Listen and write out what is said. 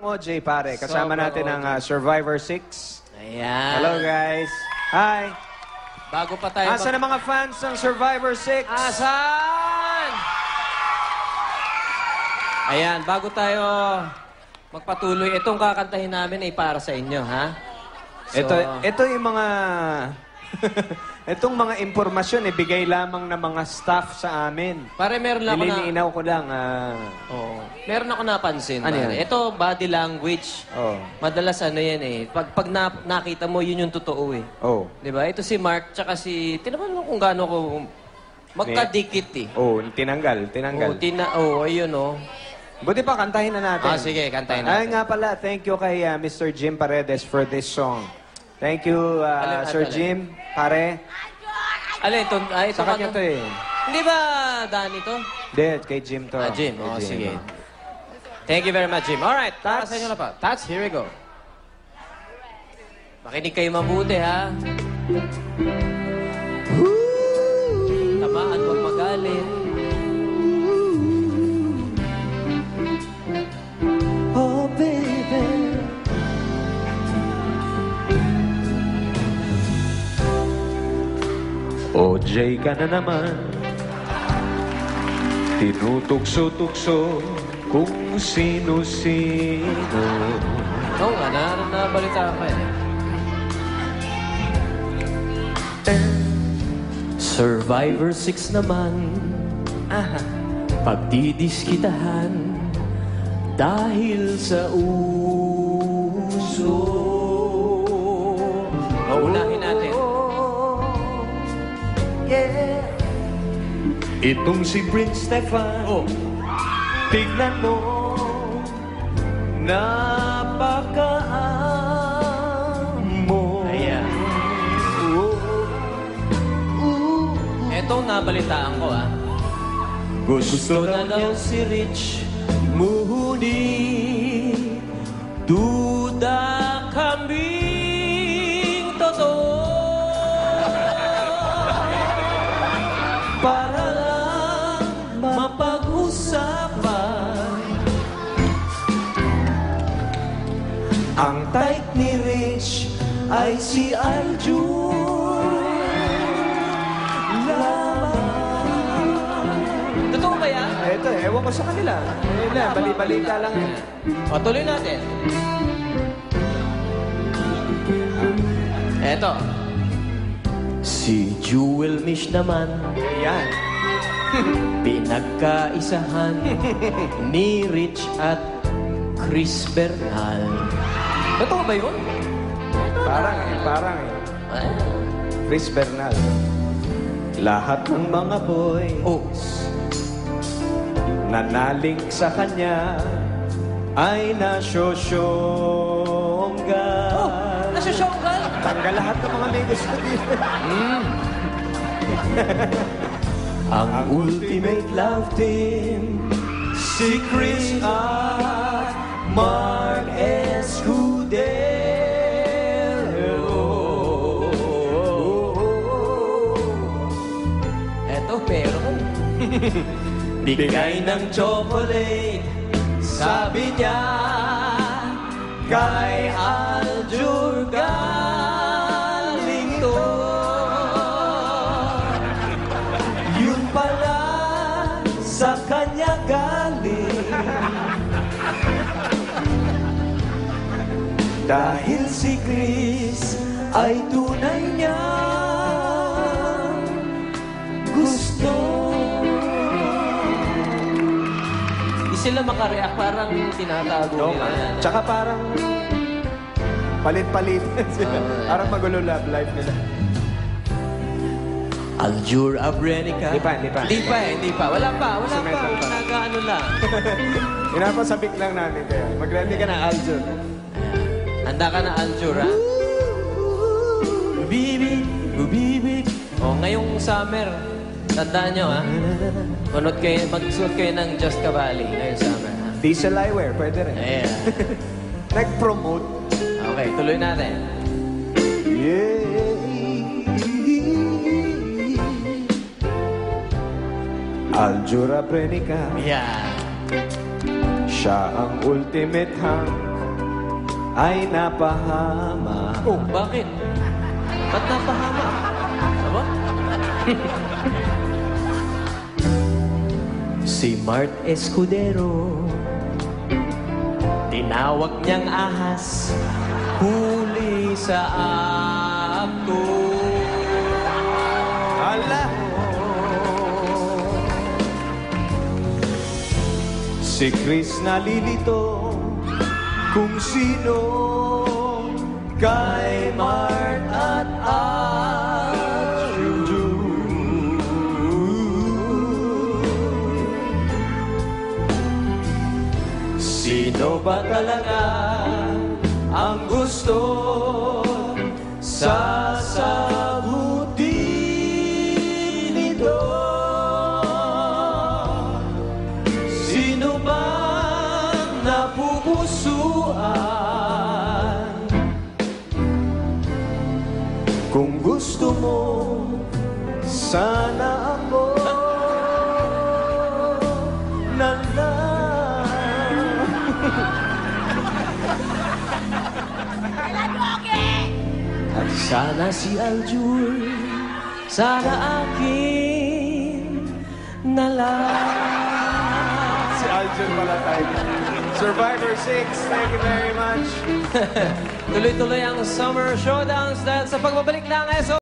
Mo, Jay, pare. Kasama natin ang Survivor 6. Ayan. Hello, guys. Hi. Bago pa tayo... Asan ang mga fans ng Survivor 6? Asan? Ayan, bago tayo magpatuloy, itong kakantahin namin ay para sa inyo, ha? So, ito yung mga... Itong mga impormasyon, bigay lamang ng mga staff sa amin. Pare, meron lang ako na... Nililinaw ko lang. Oo. Meron ako napansin. Ano yan? Ito, body language. Oh. Madalas ano yan eh. Pag nakita mo, yun yung totoo eh. Oh. Diba? Ito si Mark, tsaka si... Tinaman mo kung gaano ko... Magkadikit eh. Oh, tinanggal. Ayun oh. Buti pa, kantahin na natin. Sige, kantahin natin. Ay nga pala, thank you kay Mr. Jim Paredes for this song. Thank you, Sir Jim, pare. Alin, ito Sa kanya to eh. Hindi ba Danny to? Hindi, kay Jim to. Jim. Kay Oh, sige. Thank you very much, Jim. Alright, para sa inyo na pa. Tats, here we go. Makinig kayo mabuti, ha? Tamaan, wag magalit. Oh, baby. O Jay ka na naman, tinutukso-tukso kung sino-sino. Oo nga, nabalita ka eh. Survivor 6 naman, pagdidiskitahan dahil sa uso. Unahin natin. Yeah. Itong si Prince Stefan, tignan mo, napakaamo. Ayan. Etong nabalitaan ko, Gusto na daw si Rich Muhuni, duda kaming totoo. Para lang mapag-usapan. Ang type ni Rich ay si Aljur lamang. Totoo ba yan? Ito, ewan ko sa kanila. Bali-balita lang yan. O, tuloy natin. Eto. Si Jewel Mish naman, Yan. pinagkaisahan ni Rich at Chris Bernal. Totoo ba yun? Parang eh. Chris Bernal. Lahat ng mga boys nanaling sa kanya ay nasosyonggal. Nasosyonggal? Tanggal lahat ng mga may gusto dito. Ang ultimate love team, si Chris at Mark Escudero. Eto, meron. Bigay ng chocolate, sabi niya, kay Aljur galing to. Yun pala sa kanya galing. Dahil si Chris ay tunay niya gusto. Di sila makareact, parang tinatago nila yan. Tsaka parang palit-palit sila. Parang magulo love life nila. Aljur Abrenica. Hindi pa. Wala pa. Sumental pa. Nag-ano lang. Pinapasabik lang namin kayo. Mag-ready ka na, Aljur. Handa ka na, Aljur, ha? Bibig. O, ngayong summer, tandaan nyo, ha? Magsuot kayo ng Just Cavalli ngayong summer, ha? Diesel eyewear, pwede rin. Ayan. Nag-promote. Okay, tuloy natin. Yeah. Aljura Prenica. Yeah. Siya ang ultimate hunk ay napahama. Oh, bakit? Ba't napahama? Aba? Si Mart Escudero, tinawag niyang ahas, huli sa akto. Ala! Si Chris nalilito kung sino kay Mart at Andrew. Sino ba talaga ang gusto sasagutin ito? Sino bang napupusuan? Kung gusto mo, sana ako na lang. At sana si Aljur, sana akin na lang. Si Aljur pala tayo. Survivor 6, thank you very much. Tuloy-tuloy ang Summer Showdowns dahil sa pagbabalik ng SO